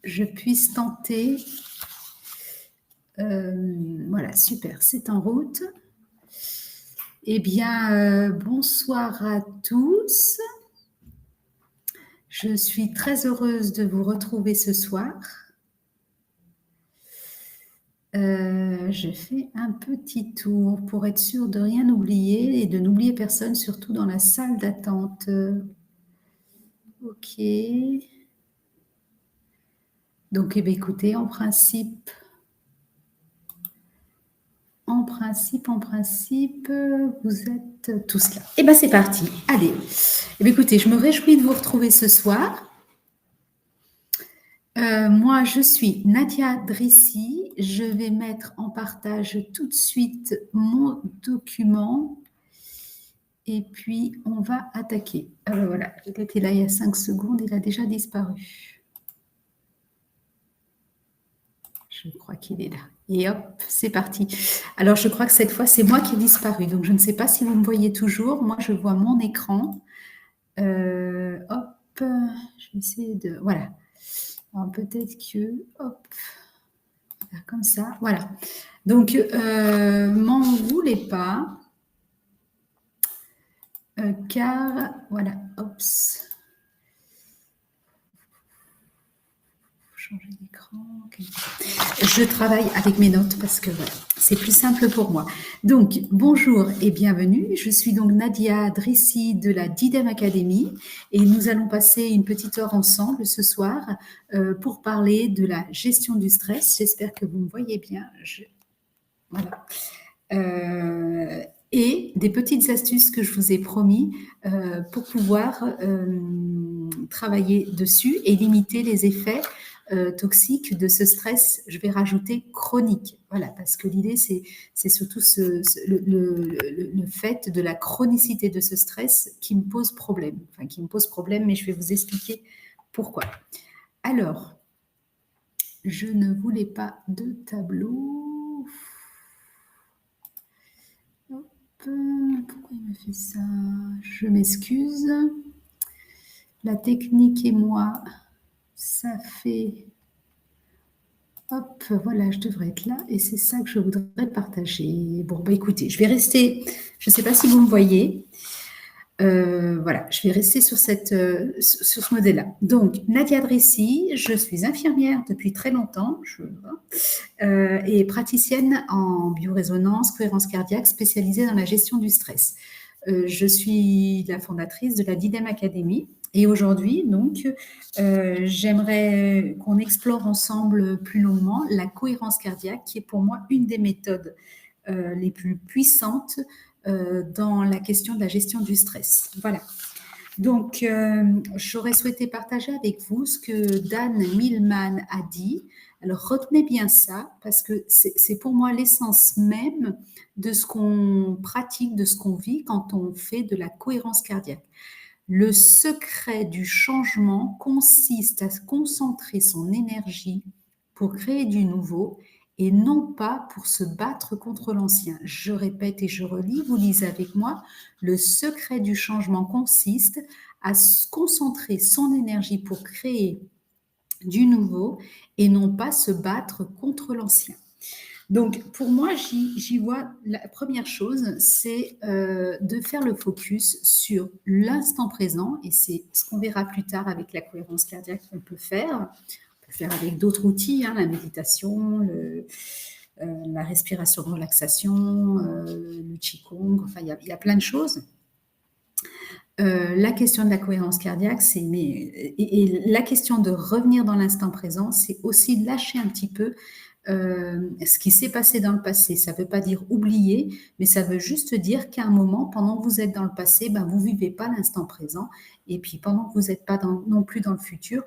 je puisse tenter. Voilà, super, c'est en route. Eh bien, bonsoir à tous. Je suis très heureuse de vous retrouver ce soir. Je fais un petit tour pour être sûre de rien oublier et de n'oublier personne, surtout dans la salle d'attente. Ok. Donc, eh bien, écoutez, en principe, vous êtes tous là. Eh bien, c'est parti. Allez. Eh bien, écoutez, je me réjouis de vous retrouver ce soir. Moi, je suis Nadia Drissi. Je vais mettre en partage tout de suite mon document. Et puis, on va attaquer. Voilà, il était là il y a 5 secondes, il a déjà disparu. Je crois qu'il est là. Et hop, c'est parti. Alors, je crois que cette fois, c'est moi qui ai disparu. Donc, je ne sais pas si vous me voyez toujours. Moi, je vois mon écran. Hop, je vais essayer de... Voilà. Alors, peut-être que... Hop, comme ça. Voilà. Donc, m'en voulez pas. Car, voilà, oups. Changer d'écran. Okay. Je travaille avec mes notes parce que voilà, c'est plus simple pour moi. Donc, bonjour et bienvenue. Je suis donc Nadia Drissi de la Didem Academy et nous allons passer une petite heure ensemble ce soir pour parler de la gestion du stress. J'espère que vous me voyez bien. Voilà. Et des petites astuces que je vous ai promis pour pouvoir travailler dessus et limiter les effets toxiques de ce stress, je vais rajouter chronique. Voilà, parce que l'idée, c'est surtout le fait de la chronicité de ce stress qui me pose problème. Enfin, qui me pose problème, mais je vais vous expliquer pourquoi. Alors, je ne voulais pas de tableau. Pourquoi il me fait ça? Je m'excuse. La technique et moi, ça fait... Hop, voilà, je devrais être là et c'est ça que je voudrais partager. Bon, bah écoutez, je vais rester... Je ne sais pas si vous me voyez. Voilà, je vais rester sur ce modèle-là. Donc, Nadia Drissi, je suis infirmière depuis très longtemps et praticienne en biorésonance, cohérence cardiaque, spécialisée dans la gestion du stress. Je suis la fondatrice de la Didem Academy et aujourd'hui, donc, j'aimerais qu'on explore ensemble plus longuement la cohérence cardiaque, qui est pour moi une des méthodes les plus puissantes dans la question de la gestion du stress. Voilà. Donc, j'aurais souhaité partager avec vous ce que Dan Millman a dit. Alors, retenez bien ça, parce que c'est pour moi l'essence même de ce qu'on pratique, de ce qu'on vit quand on fait de la cohérence cardiaque. Le secret du changement consiste à concentrer son énergie pour créer du nouveau et non pas pour se battre contre l'ancien. Je répète et je relis, vous lisez avec moi, le secret du changement consiste à concentrer son énergie pour créer du nouveau et non pas se battre contre l'ancien. Donc, pour moi, j'y vois la première chose, c'est de faire le focus sur l'instant présent, et c'est ce qu'on verra plus tard avec la cohérence cardiaque qu'on peut faire. On peut faire avec d'autres outils, hein, la méditation, la respiration de relaxation, le qigong, enfin, il y a plein de choses. La question de la cohérence cardiaque, et la question de revenir dans l'instant présent, c'est aussi lâcher un petit peu ce qui s'est passé dans le passé. Ça ne veut pas dire oublier, mais ça veut juste dire qu'à un moment, pendant que vous êtes dans le passé, ben, vous ne vivez pas l'instant présent. Et puis pendant que vous n'êtes pas non plus dans le futur,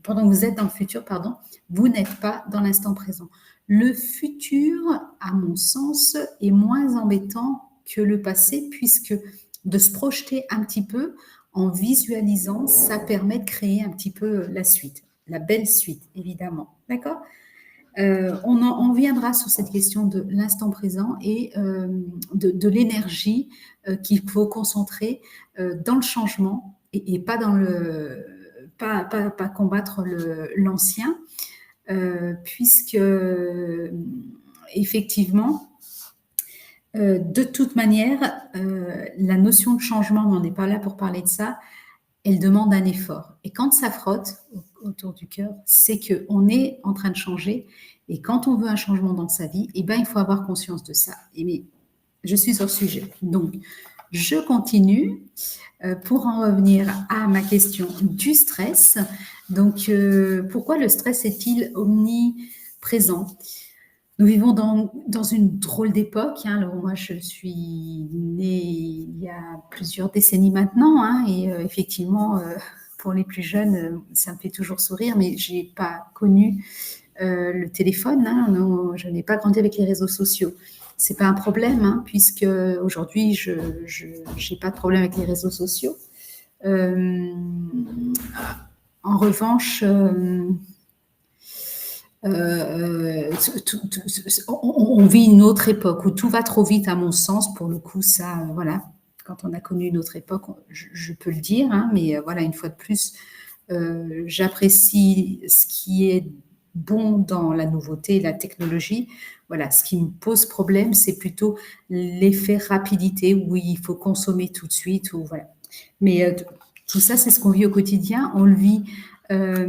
pendant que vous êtes dans le futur, pardon, vous n'êtes pas dans l'instant présent. Le futur, à mon sens, est moins embêtant que le passé, puisque de se projeter un petit peu en visualisant, ça permet de créer un petit peu la suite, la belle suite, évidemment. D'accord ? On viendra sur cette question de l'instant présent et de l'énergie qu'il faut concentrer dans le changement et pas pas combattre l'ancien, puisque effectivement, de toute manière, la notion de changement, mais on n'est pas là pour parler de ça, elle demande un effort. Et quand ça frotte autour du cœur, c'est qu'on est en train de changer. Et quand on veut un changement dans sa vie, eh ben, il faut avoir conscience de ça. Et mais je suis hors sujet. Donc, je continue pour en revenir à ma question du stress. Donc, pourquoi le stress est-il omniprésent? Nous vivons dans une drôle d'époque. Hein. Alors moi, je suis née il y a plusieurs décennies maintenant, hein, et effectivement, pour les plus jeunes, ça me fait toujours sourire, mais je n'ai pas connu le téléphone. Hein. Non, je n'ai pas grandi avec les réseaux sociaux. C'est pas un problème, hein, puisque aujourd'hui, je n'ai pas de problème avec les réseaux sociaux. En revanche, on vit une autre époque où tout va trop vite, à mon sens. Pour le coup, ça, voilà, quand on a connu une autre époque, je peux le dire, hein, mais voilà, une fois de plus, j'apprécie ce qui est bon dans la nouveauté, la technologie. Voilà, ce qui me pose problème, c'est plutôt l'effet rapidité où il faut consommer tout de suite. Ou voilà. Mais tout ça, c'est ce qu'on vit au quotidien. On le vit à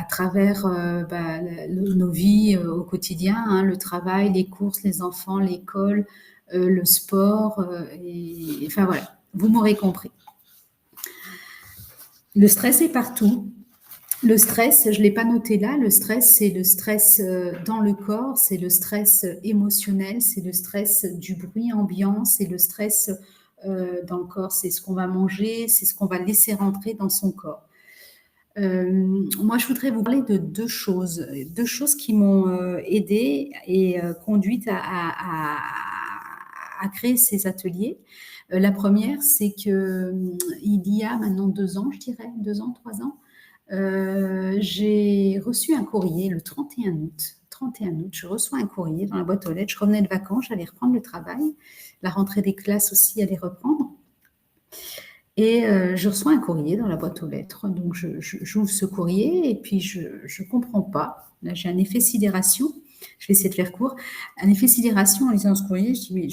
travers nos vies au quotidien, hein, le travail, les courses, les enfants, l'école, le sport. Enfin voilà, vous m'aurez compris. Le stress est partout. Le stress, je ne l'ai pas noté là, le stress, c'est le stress dans le corps, c'est le stress émotionnel, c'est le stress du bruit ambiant, c'est le stress dans le corps, c'est ce qu'on va manger, c'est ce qu'on va laisser rentrer dans son corps. Moi, je voudrais vous parler de deux choses qui m'ont aidée et conduite à créer ces ateliers. La première, c'est que il y a maintenant 2 ans, je dirais, 2 ans, 3 ans, j'ai reçu un courrier le 31 août. 31 août, je reçois un courrier dans la boîte aux lettres. Je revenais de vacances, j'allais reprendre le travail. La rentrée des classes aussi allait reprendre. Et je reçois un courrier dans la boîte aux lettres. Donc, j'ouvre ce courrier et puis je ne comprends pas. Là, j'ai un effet sidération. Je vais essayer de faire court. Un effet sidération en lisant ce courrier. Je dis, mais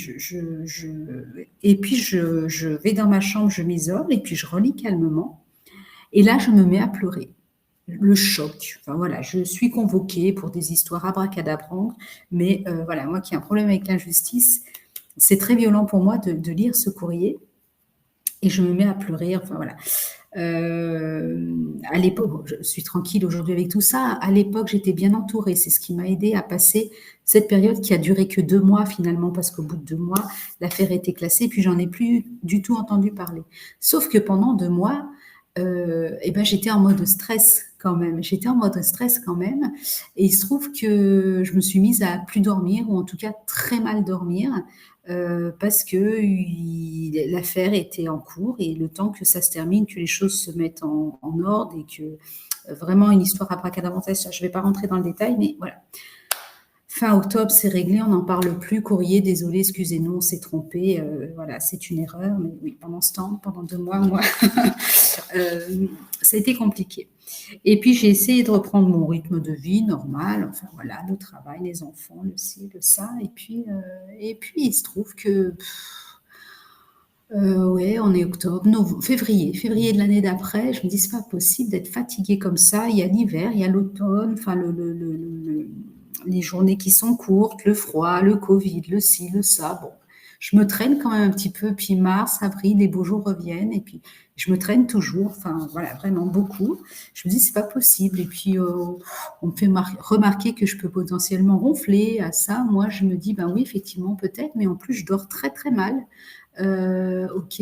Et puis, je vais dans ma chambre, je m'isole et puis je relis calmement. Et là, je me mets à pleurer. Le choc. Enfin, voilà, je suis convoquée pour des histoires abracadabrantes. Mais voilà, moi qui ai un problème avec l'injustice, c'est très violent pour moi de lire ce courrier. Et je me mets à pleurer, enfin voilà. À l'époque, je suis tranquille aujourd'hui avec tout ça. À l'époque, j'étais bien entourée. C'est ce qui m'a aidée à passer cette période qui a duré que 2 mois finalement, parce qu'au bout de 2 mois, l'affaire était classée, puis j'en ai plus du tout entendu parler. Sauf que pendant 2 mois, j'étais en mode stress quand même. Et il se trouve que je me suis mise à plus dormir, ou en tout cas très mal dormir. Parce que l'affaire était en cours et le temps que ça se termine, que les choses se mettent en ordre et que vraiment une histoire abracadabranteuse, je ne vais pas rentrer dans le détail, mais voilà. Fin octobre, c'est réglé, on n'en parle plus. Courrier, désolé, excusez-nous, on s'est trompé. Voilà, c'est une erreur. Mais oui, pendant ce temps, pendant 2 mois, moi, ça a été compliqué. Et puis, j'ai essayé de reprendre mon rythme de vie normal. Enfin, voilà, le travail, les enfants, le ci, le ça. Et puis il se trouve que, ouais, on est octobre, février de l'année d'après. Je me dis, c'est pas possible d'être fatiguée comme ça. Il y a l'hiver, il y a l'automne, enfin, les journées qui sont courtes, le froid, le Covid, le ci, le ça. Bon, je me traîne quand même un petit peu. Puis mars, avril, les beaux jours reviennent. Et puis, je me traîne toujours. Enfin, voilà, vraiment beaucoup. Je me dis, c'est pas possible. Et puis, on me fait remarquer que je peux potentiellement ronfler à ça. Moi, je me dis, ben oui, effectivement, peut-être. Mais en plus, je dors très, très mal. Ok,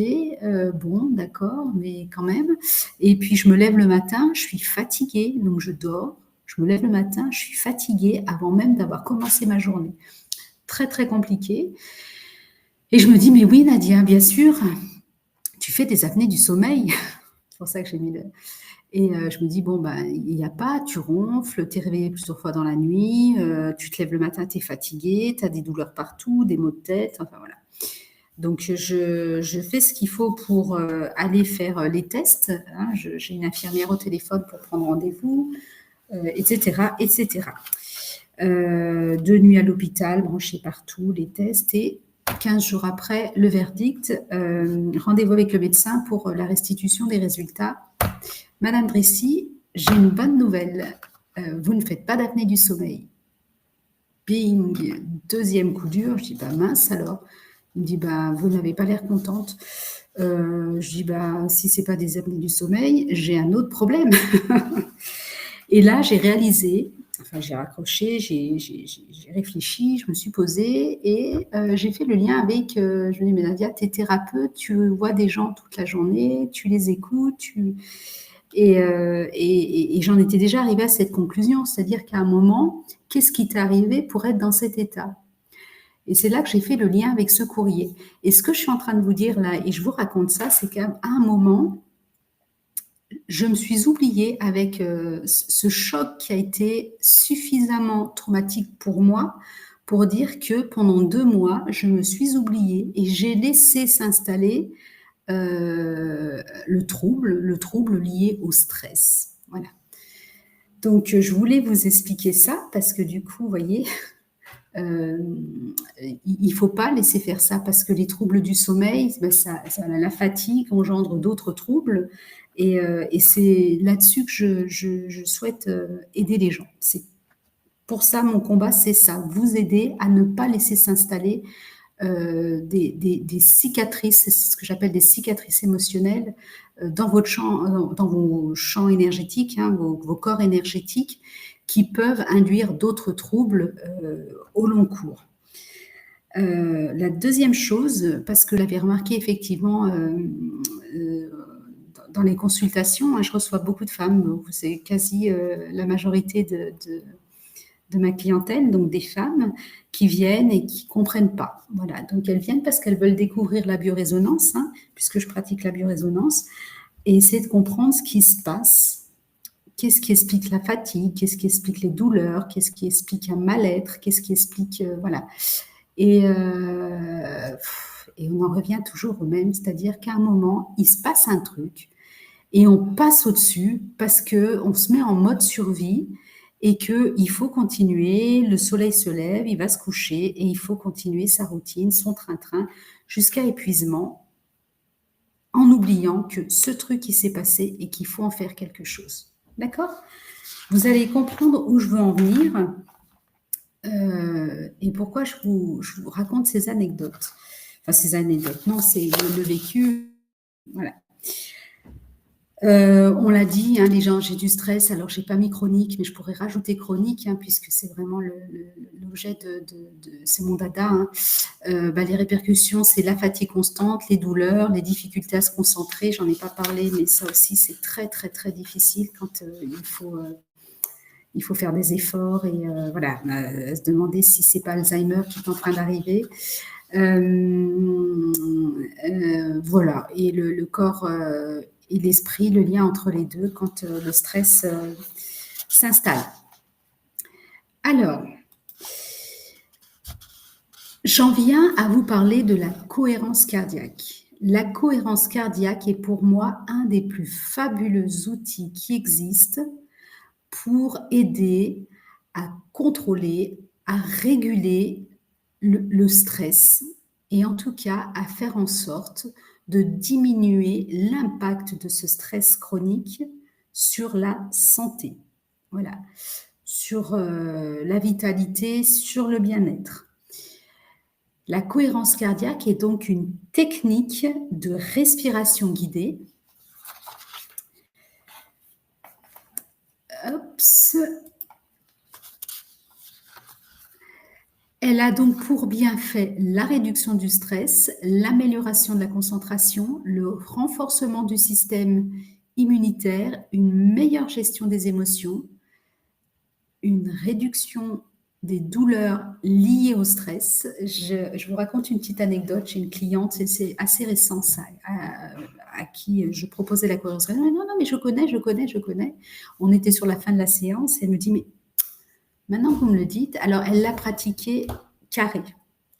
bon, d'accord, mais quand même. Et puis, je me lève le matin, je suis fatiguée. Donc, je dors. Je me lève le matin, je suis fatiguée avant même d'avoir commencé ma journée. Très, très compliqué. Et je me dis, mais oui, Nadia, bien sûr, tu fais des apnées du sommeil. C'est pour ça que j'ai mis le... Et je me dis, bon, ben, il n'y a pas, tu ronfles, tu es réveillée plusieurs fois dans la nuit, tu te lèves le matin, tu es fatiguée, tu as des douleurs partout, des maux de tête, enfin voilà. Donc, je fais ce qu'il faut pour aller faire les tests. Hein. J'ai une infirmière au téléphone pour prendre rendez-vous, etc., etc. 2 nuits à l'hôpital, branchée partout, les tests, et 15 jours après, le verdict, rendez-vous avec le médecin pour la restitution des résultats. Madame Dressy, j'ai une bonne nouvelle. Vous ne faites pas d'apnée du sommeil. Bing, deuxième coup dur. Je dis, bah mince alors. Il me dit, bah vous n'avez pas l'air contente. Je dis, bah si c'est pas des apnées du sommeil, j'ai un autre problème. Et là, j'ai réalisé, enfin j'ai raccroché, j'ai réfléchi, je me suis posée et j'ai fait le lien avec, je me dis, mais Nadia, tu es thérapeute, tu vois des gens toute la journée, tu les écoutes, et j'en étais déjà arrivée à cette conclusion, c'est-à-dire qu'à un moment, qu'est-ce qui t'est arrivé pour être dans cet état? Et c'est là que j'ai fait le lien avec ce courrier. Et ce que je suis en train de vous dire là, et je vous raconte ça, c'est qu'à un moment, je me suis oubliée avec ce choc qui a été suffisamment traumatique pour moi pour dire que pendant 2 mois, je me suis oubliée et j'ai laissé s'installer le trouble lié au stress. Voilà. Donc, je voulais vous expliquer ça parce que du coup, vous voyez, il ne faut pas laisser faire ça parce que les troubles du sommeil, ben la fatigue engendre d'autres troubles et c'est là-dessus que je souhaite aider les gens. C'est pour ça mon combat, c'est ça, vous aider à ne pas laisser s'installer des cicatrices, c'est ce que j'appelle des cicatrices émotionnelles dans votre champ, dans vos champs énergétiques, hein, vos corps énergétiques, qui peuvent induire d'autres troubles au long cours. La deuxième chose, parce que l'avez remarqué effectivement dans les consultations, hein, je reçois beaucoup de femmes, c'est quasi la majorité de ma clientèle, donc des femmes qui viennent et qui ne comprennent pas. Voilà, donc elles viennent parce qu'elles veulent découvrir la biorésonance, hein, puisque je pratique la biorésonance, et essayer de comprendre ce qui se passe. Qu'est-ce qui explique la fatigue? Qu'est-ce qui explique les douleurs? Qu'est-ce qui explique un mal-être? Qu'est-ce qui explique... voilà. Et on en revient toujours au même, c'est-à-dire qu'à un moment, il se passe un truc et on passe au-dessus parce qu'on se met en mode survie et qu'il faut continuer, le soleil se lève, il va se coucher et il faut continuer sa routine, son train-train, jusqu'à épuisement, en oubliant que ce truc qui s'est passé et qu'il faut en faire quelque chose. D'accord? Vous allez comprendre où je veux en venir et pourquoi je vous raconte ces anecdotes. Enfin, ces anecdotes, non, c'est le vécu. Voilà. On l'a dit, hein, les gens, j'ai du stress, alors j'ai pas mis chronique, mais je pourrais rajouter chronique, hein, puisque c'est vraiment l'objet c'est mon dada. Hein. Les répercussions, c'est la fatigue constante, les douleurs, les difficultés à se concentrer. J'en ai pas parlé, mais ça aussi, c'est très, très, très difficile quand il faut faire des efforts et voilà, se demander si c'est pas Alzheimer qui est en train d'arriver. Voilà, et le corps et l'esprit, le lien entre les deux quand le stress s'installe. Alors, j'en viens à vous parler de la cohérence cardiaque. La cohérence cardiaque est pour moi un des plus fabuleux outils qui existent pour aider à contrôler, à réguler le stress et en tout cas à faire en sorte de diminuer l'impact de ce stress chronique sur la santé, voilà, sur la vitalité, sur le bien-être. La cohérence cardiaque est donc une technique de respiration guidée. Oups. Elle a donc pour bienfait la réduction du stress, l'amélioration de la concentration, le renforcement du système immunitaire, une meilleure gestion des émotions, une réduction des douleurs liées au stress. Je vous raconte une petite anecdote. J'ai une cliente, c'est assez récent ça, à qui je proposais la cohérence. Non, mais je connais. On était sur la fin de la séance et elle me dit, mais maintenant que vous me le dites, alors elle l'a pratiqué carré,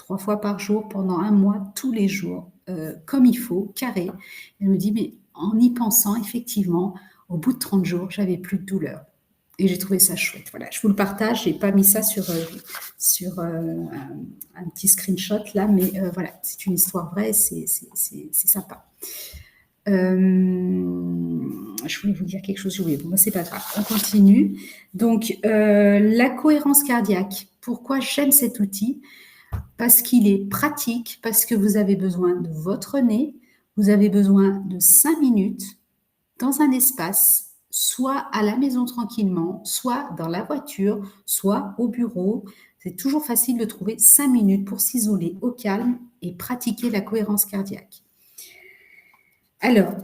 3 fois par jour pendant un mois, tous les jours, comme il faut, carré. Elle me dit, mais en y pensant, effectivement, au bout de 30 jours, j'avais plus de douleur. Et j'ai trouvé ça chouette. Voilà, je vous le partage. J'ai pas mis ça sur un petit screenshot là, mais voilà, c'est une histoire vraie, c'est sympa. Je voulais vous dire quelque chose, j'ai oublié. Bon, c'est pas grave, on continue. Donc, la cohérence cardiaque. Pourquoi j'aime cet outil? Parce qu'il est pratique, parce que vous avez besoin de votre nez, vous avez besoin de 5 minutes dans un espace, soit à la maison tranquillement, soit dans la voiture, soit au bureau. C'est toujours facile de trouver 5 minutes pour s'isoler au calme et pratiquer la cohérence cardiaque. Alors,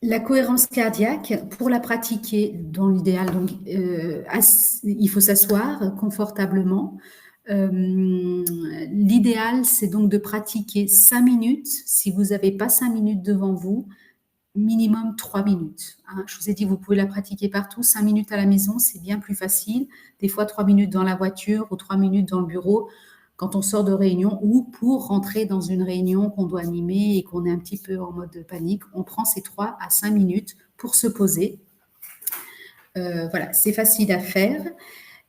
la cohérence cardiaque, pour la pratiquer, dans l'idéal, donc, il faut s'asseoir confortablement. L'idéal, c'est donc de pratiquer 5 minutes. Si vous n'avez pas 5 minutes devant vous, minimum 3 minutes. Hein. Je vous ai dit, vous pouvez la pratiquer partout. 5 minutes à la maison, c'est bien plus facile. Des fois, 3 minutes dans la voiture ou 3 minutes dans le bureau quand on sort de réunion ou pour rentrer dans une réunion qu'on doit animer et qu'on est un petit peu en mode de panique. On prend ces 3 à 5 minutes pour se poser. Voilà, c'est facile à faire.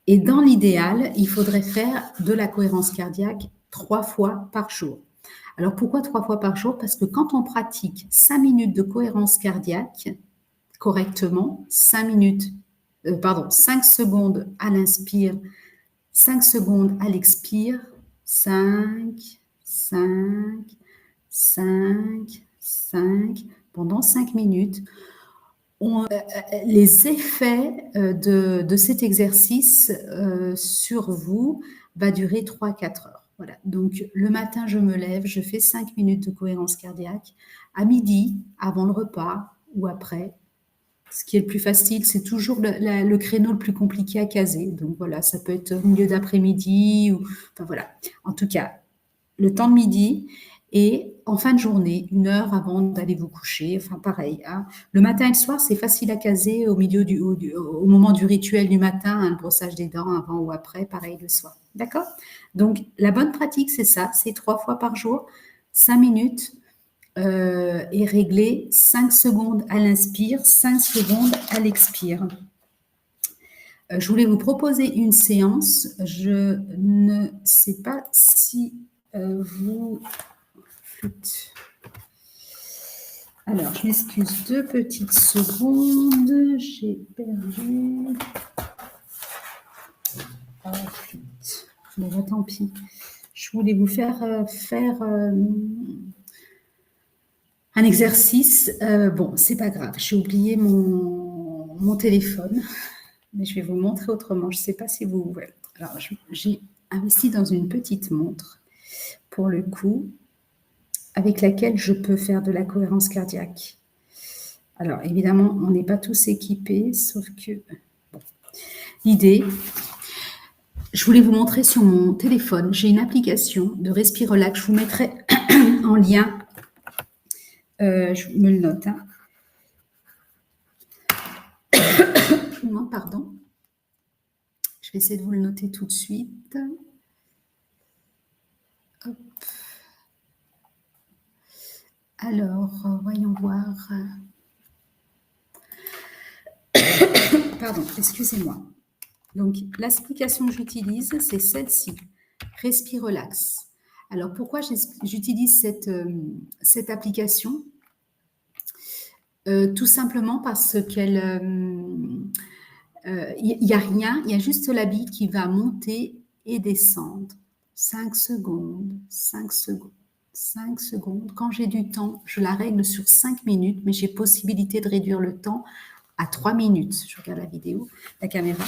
Et dans l'idéal, il faudrait faire de la cohérence cardiaque 3 fois par jour. Alors pourquoi 3 fois par jour? Parce que quand on pratique 5 minutes de cohérence cardiaque correctement, 5 secondes à l'inspire, 5 secondes à l'expire, 5, 5, 5, 5, pendant 5 minutes, les effets de cet exercice sur vous va durer 3-4 heures. Voilà. Donc, le matin, je me lève, je fais 5 minutes de cohérence cardiaque. À midi, avant le repas ou après, ce qui est le plus facile, c'est toujours le créneau le plus compliqué à caser. Donc, voilà, ça peut être au milieu d'après-midi. Enfin, voilà. En tout cas, le temps de midi et en fin de journée, 1 heure avant d'aller vous coucher. Enfin, pareil. Hein. Le matin et le soir, c'est facile à caser au moment du rituel du matin, hein, le brossage des dents avant ou après, pareil le soir. D'accord? Donc, la bonne pratique, c'est ça. C'est 3 fois par jour, 5 minutes et régler 5 secondes à l'inspire, 5 secondes à l'expire. Je voulais vous proposer une séance. Je ne sais pas si vous... Alors, je m'excuse 2 petites secondes. J'ai perdu... Oh, flûte. Bon, tant pis. Je voulais vous faire un exercice. Bon, c'est pas grave. J'ai oublié mon téléphone. Mais je vais vous montrer autrement. Je ne sais pas si vous... Ouais. Alors, j'ai investi dans une petite montre, pour le coup, avec laquelle je peux faire de la cohérence cardiaque. Alors, évidemment, on n'est pas tous équipés, sauf que... Bon. L'idée, je voulais vous montrer sur mon téléphone, j'ai une application de Respirelax. Je vous mettrai en lien. Je me le note. Hein. Non, pardon. Je vais essayer de vous le noter tout de suite. Hop. Alors, voyons voir. Pardon, excusez-moi. Donc, l'application que j'utilise, c'est celle-ci, Respirelax. Alors, pourquoi j'utilise cette application? Tout simplement parce qu'elle... il n'y a rien, il y a juste la bille qui va monter et descendre. 5 secondes, 5 secondes, 5 secondes. Quand j'ai du temps, je la règle sur 5 minutes, mais j'ai possibilité de réduire le temps à 3 minutes. Je regarde la vidéo, la caméra.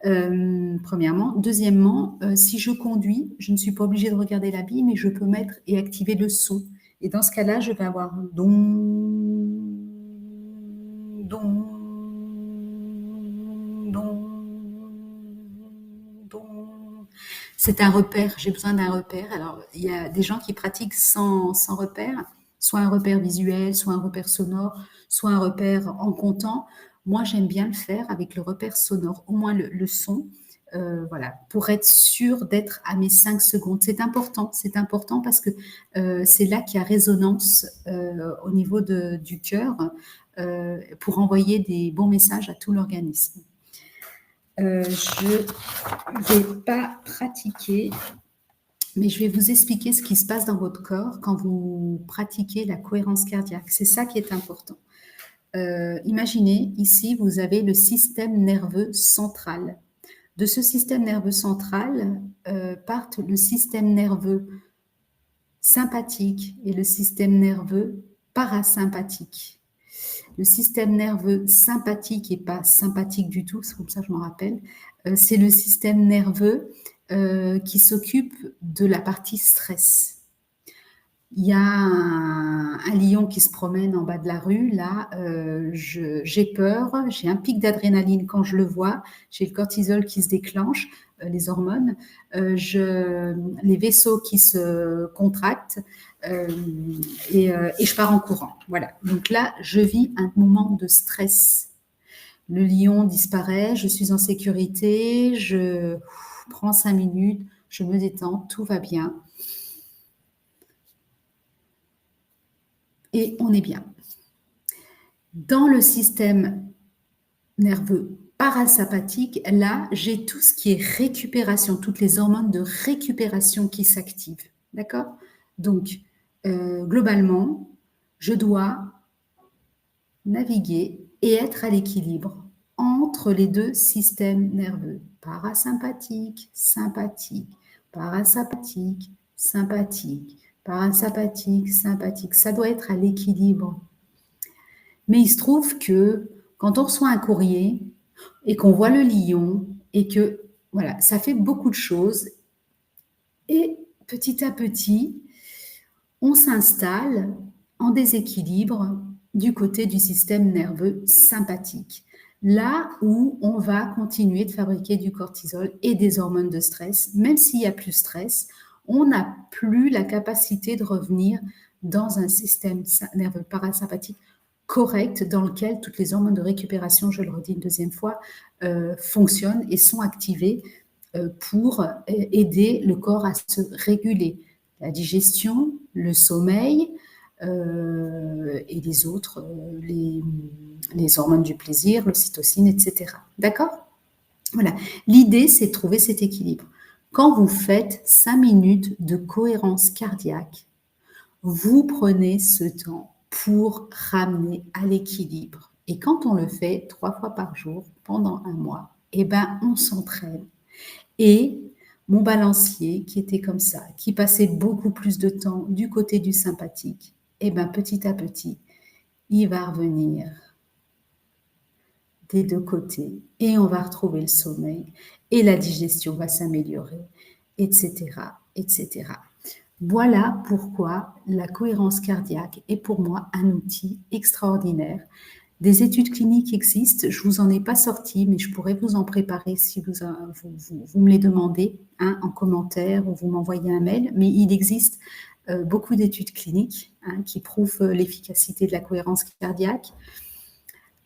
Premièrement. Deuxièmement, si je conduis, je ne suis pas obligée de regarder la bille, mais je peux mettre et activer le son. Et dans ce cas-là, je vais avoir don, don, c'est un repère, j'ai besoin d'un repère. Alors, il y a des gens qui pratiquent sans repère, soit un repère visuel, soit un repère sonore, soit un repère en comptant. Moi, j'aime bien le faire avec le repère sonore, au moins le son. voilà, pour être sûr d'être à mes 5 secondes. C'est important parce que c'est là qu'il y a résonance au niveau du cœur pour envoyer des bons messages à tout l'organisme. Je ne vais pas pratiquer, mais je vais vous expliquer ce qui se passe dans votre corps quand vous pratiquez la cohérence cardiaque. C'est ça qui est important. Imaginez, ici, vous avez le système nerveux central. De ce système nerveux central partent le système nerveux sympathique et le système nerveux parasympathique. Le système nerveux sympathique et pas sympathique du tout, c'est comme ça que je m'en rappelle, c'est le système nerveux qui s'occupe de la partie stress. Il y a un lion qui se promène en bas de la rue, là, j'ai peur, j'ai un pic d'adrénaline quand je le vois, j'ai le cortisol qui se déclenche, les hormones, les vaisseaux qui se contractent et je pars en courant. Voilà, donc là, je vis un moment de stress. Le lion disparaît, je suis en sécurité, je prends 5 minutes, je me détends, tout va bien. Et on est bien. Dans le système nerveux parasympathique, là, j'ai tout ce qui est récupération, toutes les hormones de récupération qui s'activent. D'accord? Donc, globalement, je dois naviguer et être à l'équilibre entre les deux systèmes nerveux, parasympathique, sympathique, parasympathique, sympathique, parasympathique, sympathique. Ça doit être à l'équilibre. Mais il se trouve que quand on reçoit un courrier et qu'on voit le lion et que, voilà, ça fait beaucoup de choses et petit à petit, on s'installe en déséquilibre du côté du système nerveux sympathique. Là où on va continuer de fabriquer du cortisol et des hormones de stress, même s'il n'y a plus de stress, on n'a plus la capacité de revenir dans un système nerveux parasympathique correct dans lequel toutes les hormones de récupération, je le redis une deuxième fois, fonctionnent et sont activées pour aider le corps à se réguler. La digestion, le sommeil et les autres, les hormones du plaisir, l'ocytocine, etc. D'accord? Voilà. L'idée, c'est de trouver cet équilibre. Quand vous faites 5 minutes de cohérence cardiaque, vous prenez ce temps pour ramener à l'équilibre. Et quand on le fait 3 fois par jour pendant un mois, eh ben, on s'entraîne. Et mon balancier, qui était comme ça, qui passait beaucoup plus de temps du côté du sympathique, eh ben, petit à petit, il va revenir des deux côtés et on va retrouver le sommeil et la digestion va s'améliorer, etc., etc. Voilà pourquoi la cohérence cardiaque est pour moi un outil extraordinaire. Des études cliniques existent, je ne vous en ai pas sorti, mais je pourrais vous en préparer si vous me les demandez hein, en commentaire ou vous m'envoyez un mail. Mais il existe beaucoup d'études cliniques hein, qui prouvent l'efficacité de la cohérence cardiaque.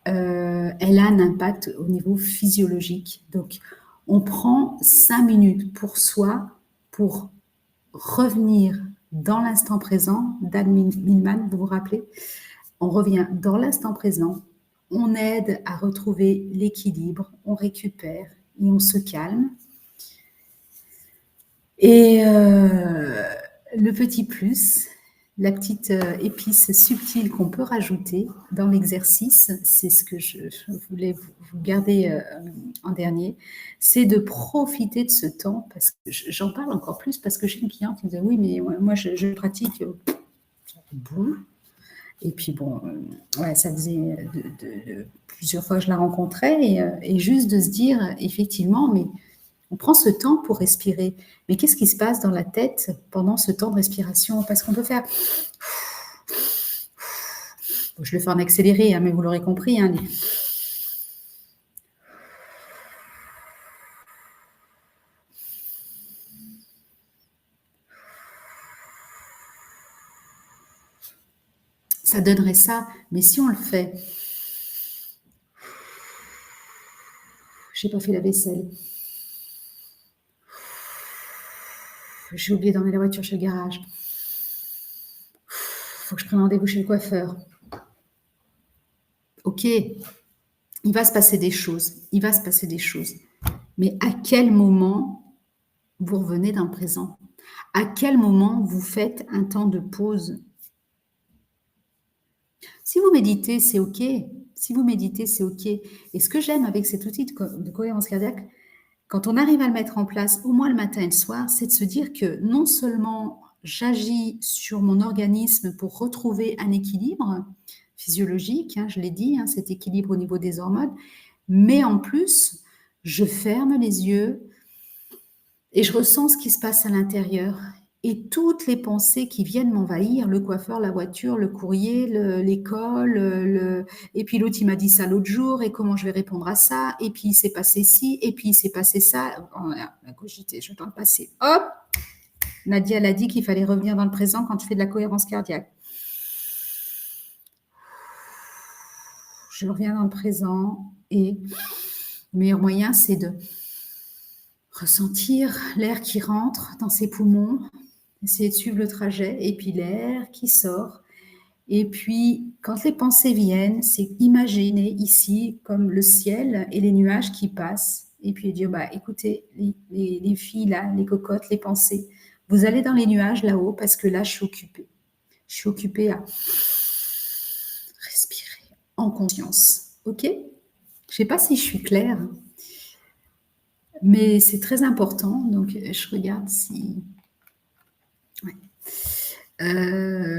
Elle a un impact au niveau physiologique. Donc, on prend 5 minutes pour soi, pour revenir dans l'instant présent. Dan Millman, vous vous rappelez? On revient dans l'instant présent, on aide à retrouver l'équilibre, on récupère et on se calme. Et le petit plus, la petite épice subtile qu'on peut rajouter dans l'exercice, c'est ce que je voulais vous garder en dernier, c'est de profiter de ce temps, parce que j'en parle encore plus parce que j'ai une cliente qui me dit oui, mais moi je pratique bon. Et puis bon, ouais, ça faisait plusieurs fois que je la rencontrais et juste de se dire effectivement, mais on prend ce temps pour respirer. Mais qu'est-ce qui se passe dans la tête pendant ce temps de respiration? Parce qu'on peut faire... Je le fais en accéléré, hein, mais vous l'aurez compris. Hein, ça donnerait ça. Mais si on le fait... J'ai pas fait la vaisselle. J'ai oublié d'emmener la voiture chez le garage. Faut que je prenne rendez-vous chez le coiffeur. Ok, il va se passer des choses. Il va se passer des choses. Mais à quel moment vous revenez dans le présent? À quel moment vous faites un temps de pause? Si vous méditez, c'est OK. Si vous méditez, c'est OK. Et ce que j'aime avec cet outil de cohérence cardiaque, quand on arrive à le mettre en place, au moins le matin et le soir, c'est de se dire que non seulement j'agis sur mon organisme pour retrouver un équilibre physiologique, je l'ai dit, cet équilibre au niveau des hormones, mais en plus, je ferme les yeux et je ressens ce qui se passe à l'intérieur. Et toutes les pensées qui viennent m'envahir, le coiffeur, la voiture, le courrier, l'école, et puis l'autre, il m'a dit ça l'autre jour, et comment je vais répondre à ça, et puis il s'est passé ci, et puis il s'est passé ça. On a cogité, je vais dans le passé. Hop, Nadia, elle a dit qu'il fallait revenir dans le présent quand tu fais de la cohérence cardiaque. Je reviens dans le présent, et le meilleur moyen, c'est de ressentir l'air qui rentre dans ses poumons, essayer de suivre le trajet, et puis l'air qui sort. Et puis, quand les pensées viennent, c'est imaginer ici comme le ciel et les nuages qui passent. Et puis dire, bah, écoutez, les filles là, les cocottes, les pensées, vous allez dans les nuages là-haut parce que là, je suis occupée. Je suis occupée à respirer en conscience. OK? Je ne sais pas si je suis claire, mais c'est très important. Donc, je regarde si... Ouais.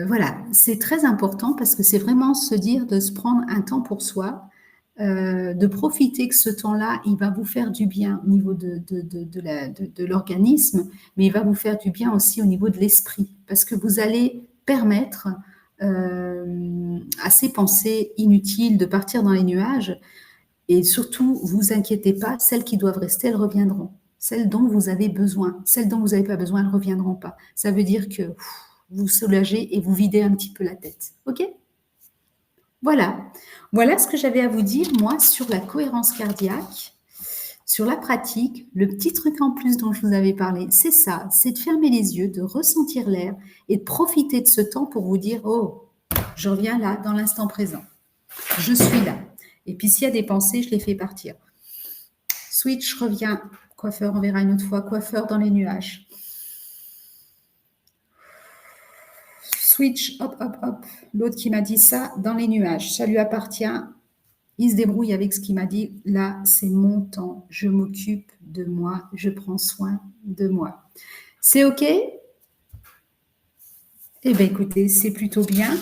Voilà, c'est très important parce que c'est vraiment se dire de se prendre un temps pour soi, de profiter que ce temps-là, il va vous faire du bien au niveau de l'organisme, mais il va vous faire du bien aussi au niveau de l'esprit, parce que vous allez permettre à ces pensées inutiles de partir dans les nuages, et surtout, vous inquiétez pas, celles qui doivent rester, elles reviendront. Celles dont vous avez besoin, celles dont vous n'avez pas besoin, elles ne reviendront pas. Ça veut dire que vous soulagez et vous videz un petit peu la tête. OK? Voilà. Voilà ce que j'avais à vous dire, moi, sur la cohérence cardiaque, sur la pratique. Le petit truc en plus dont je vous avais parlé, c'est ça, c'est de fermer les yeux, de ressentir l'air et de profiter de ce temps pour vous dire, oh, je reviens là, dans l'instant présent. Je suis là. Et puis, s'il y a des pensées, je les fais partir. Switch, reviens. Coiffeur, on verra une autre fois. Coiffeur dans les nuages. Switch, hop, hop, hop. L'autre qui m'a dit ça, dans les nuages. Ça lui appartient. Il se débrouille avec ce qu'il m'a dit. Là, c'est mon temps. Je m'occupe de moi. Je prends soin de moi. C'est OK? Eh bien, écoutez, c'est plutôt bien.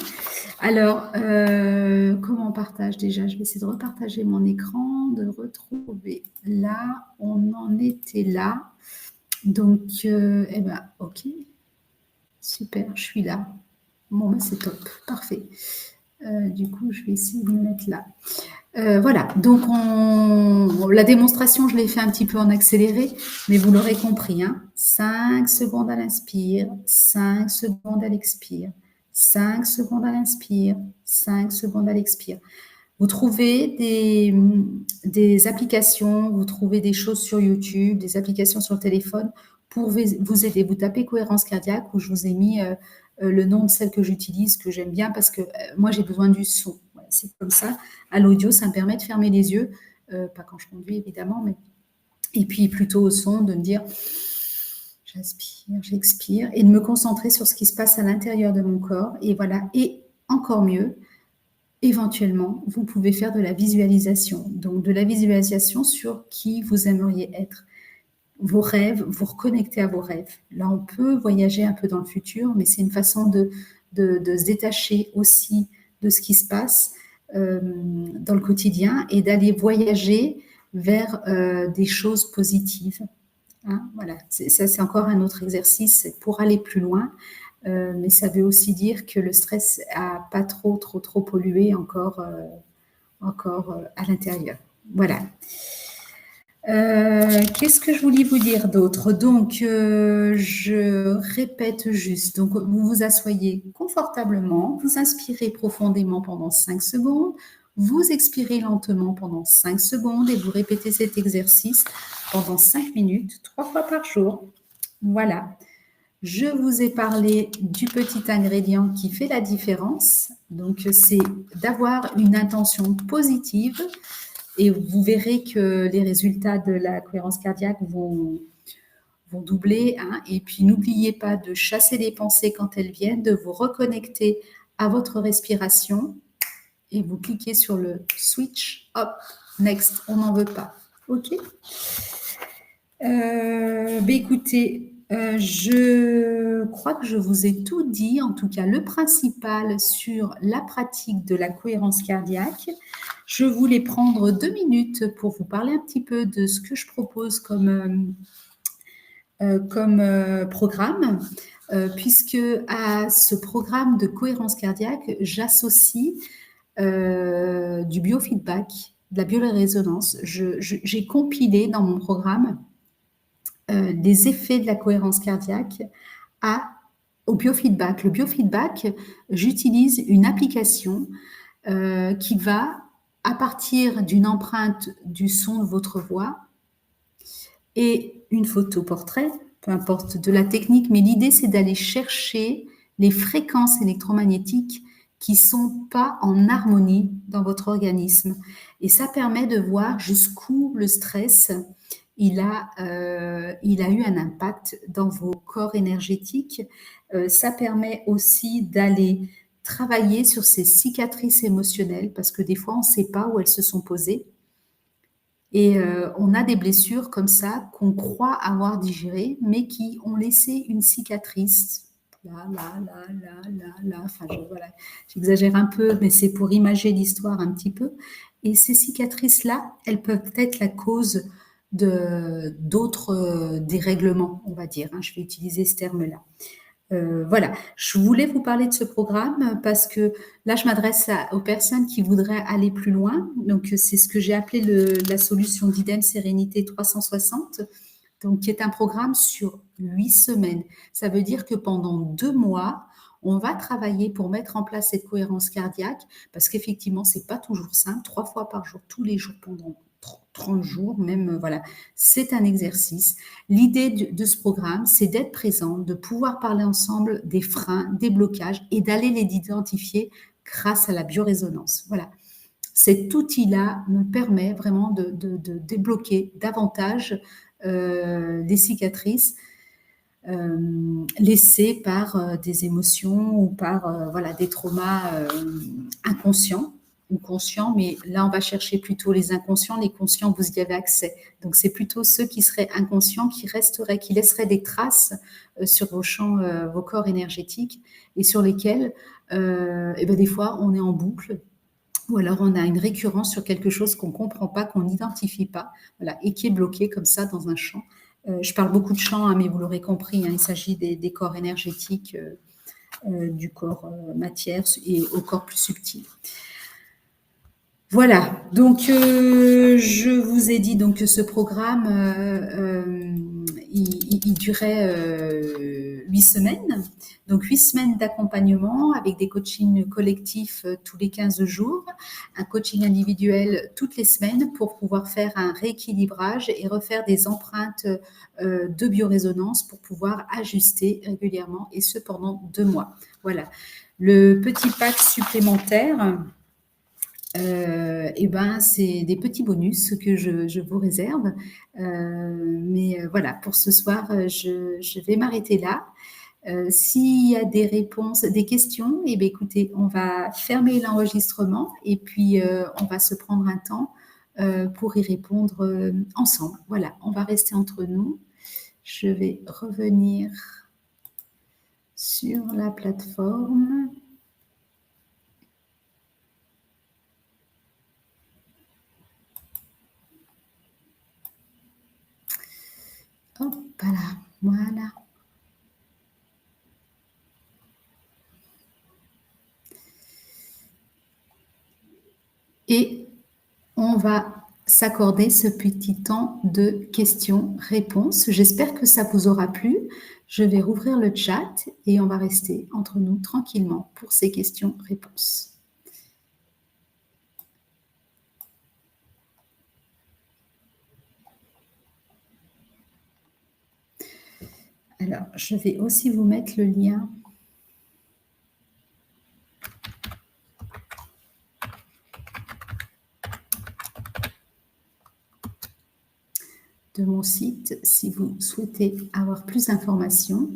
Alors, comment on partage déjà? Je vais essayer de repartager mon écran, de retrouver là. On en était là. Donc, eh bien, OK. Super, je suis là. Bon, ben, c'est top. Parfait. Du coup, je vais essayer de me mettre là. Voilà, donc la démonstration, je l'ai fait un petit peu en accéléré, mais vous l'aurez compris. 5 secondes à l'inspire, 5 secondes à l'expire, 5 secondes à l'inspire, 5 secondes à l'expire. Vous trouvez des applications, vous trouvez des choses sur YouTube, des applications sur le téléphone pour vous aider. Vous tapez cohérence cardiaque où je vous ai mis le nom de celle que j'utilise, que j'aime bien parce que moi j'ai besoin du son. Voilà, c'est comme ça. À l'audio, ça me permet de fermer les yeux, pas quand je conduis évidemment, mais et puis plutôt au son de me dire j'inspire, j'expire et de me concentrer sur ce qui se passe à l'intérieur de mon corps. Et voilà. Et encore mieux, éventuellement, vous pouvez faire de la visualisation. Donc, de la visualisation sur qui vous aimeriez être. Vos rêves, vous reconnecter à vos rêves. Là, on peut voyager un peu dans le futur, mais c'est une façon de se détacher aussi de ce qui se passe dans le quotidien et d'aller voyager vers des choses positives. Voilà, ça c'est encore un autre exercice pour aller plus loin. Mais ça veut aussi dire que le stress n'a pas trop pollué encore à l'intérieur. Voilà. Qu'est-ce que je voulais vous dire d'autre? Donc, je répète juste. Donc, vous vous asseyez confortablement, vous inspirez profondément pendant 5 secondes, vous expirez lentement pendant 5 secondes et vous répétez cet exercice pendant 5 minutes, 3 fois par jour. Voilà. Je vous ai parlé du petit ingrédient qui fait la différence. Donc, c'est d'avoir une intention positive et vous verrez que les résultats de la cohérence cardiaque vont doubler. Hein. Et puis, n'oubliez pas de chasser les pensées quand elles viennent, de vous reconnecter à votre respiration et vous cliquez sur le switch, hop, next, on n'en veut pas. OK. Écoutez, je crois que je vous ai tout dit, en tout cas le principal sur la pratique de la cohérence cardiaque. Je voulais prendre 2 minutes pour vous parler un petit peu de ce que je propose comme programme, puisque à ce programme de cohérence cardiaque, j'associe du biofeedback, de la biorésonance. J'ai compilé dans mon programme des effets de la cohérence cardiaque au biofeedback. Le biofeedback, j'utilise une application qui va, à partir d'une empreinte du son de votre voix et une photo portrait, peu importe de la technique, mais l'idée c'est d'aller chercher les fréquences électromagnétiques qui sont pas en harmonie dans votre organisme. Et ça permet de voir jusqu'où le stress il a eu un impact dans vos corps énergétiques. Ça permet aussi d'aller travailler sur ces cicatrices émotionnelles parce que des fois on ne sait pas où elles se sont posées. Et on a des blessures comme ça qu'on croit avoir digérées, mais qui ont laissé une cicatrice. Là, là, là, là, là, là. Enfin, voilà, j'exagère un peu, mais c'est pour imager l'histoire un petit peu. Et ces cicatrices-là, elles peuvent être la cause d'autres dérèglements, on va dire. Hein. Je vais utiliser ce terme-là. Voilà, je voulais vous parler de ce programme parce que là, je m'adresse aux personnes qui voudraient aller plus loin. Donc, c'est ce que j'ai appelé la solution d'Idem Sérénité 360, donc, qui est un programme sur 8 semaines. Ça veut dire que pendant 2 mois, on va travailler pour mettre en place cette cohérence cardiaque parce qu'effectivement, c'est pas toujours simple. 3 fois par jour, tous les jours pendant 30 jours, même, voilà, c'est un exercice. L'idée de ce programme, c'est d'être présent, de pouvoir parler ensemble des freins, des blocages et d'aller les identifier grâce à la biorésonance. Voilà. Cet outil-là me permet vraiment de débloquer davantage des cicatrices laissées par des émotions ou par voilà, des traumas inconscients ou conscients, mais là on va chercher plutôt les inconscients, les conscients vous y avez accès. Donc c'est plutôt ceux qui seraient inconscients qui resteraient, qui laisseraient des traces sur vos champs, vos corps énergétiques et sur lesquels et ben des fois on est en boucle ou alors on a une récurrence sur quelque chose qu'on ne comprend pas, qu'on n'identifie pas, voilà, et qui est bloqué comme ça dans un champ. Je parle beaucoup de champs, hein, mais vous l'aurez compris, hein, il s'agit des corps énergétiques, du corps matière et au corps plus subtil. Voilà, donc je vous ai dit donc que ce programme, il durait 8 semaines, donc 8 semaines d'accompagnement avec des coachings collectifs tous les 15 jours, un coaching individuel toutes les semaines pour pouvoir faire un rééquilibrage et refaire des empreintes de biorésonance pour pouvoir ajuster régulièrement et ce pendant 2 mois. Voilà, le petit pack supplémentaire. Et ben, c'est des petits bonus que je vous réserve. Mais voilà, pour ce soir, je vais m'arrêter là. S'il y a des réponses, des questions, eh bien, écoutez, on va fermer l'enregistrement et puis on va se prendre un temps pour y répondre ensemble. Voilà, on va rester entre nous. Je vais revenir sur la plateforme. Hop là, voilà. Et on va s'accorder ce petit temps de questions-réponses. J'espère que ça vous aura plu. Je vais rouvrir le chat et on va rester entre nous tranquillement pour ces questions-réponses. Alors, je vais aussi vous mettre le lien de mon site si vous souhaitez avoir plus d'informations.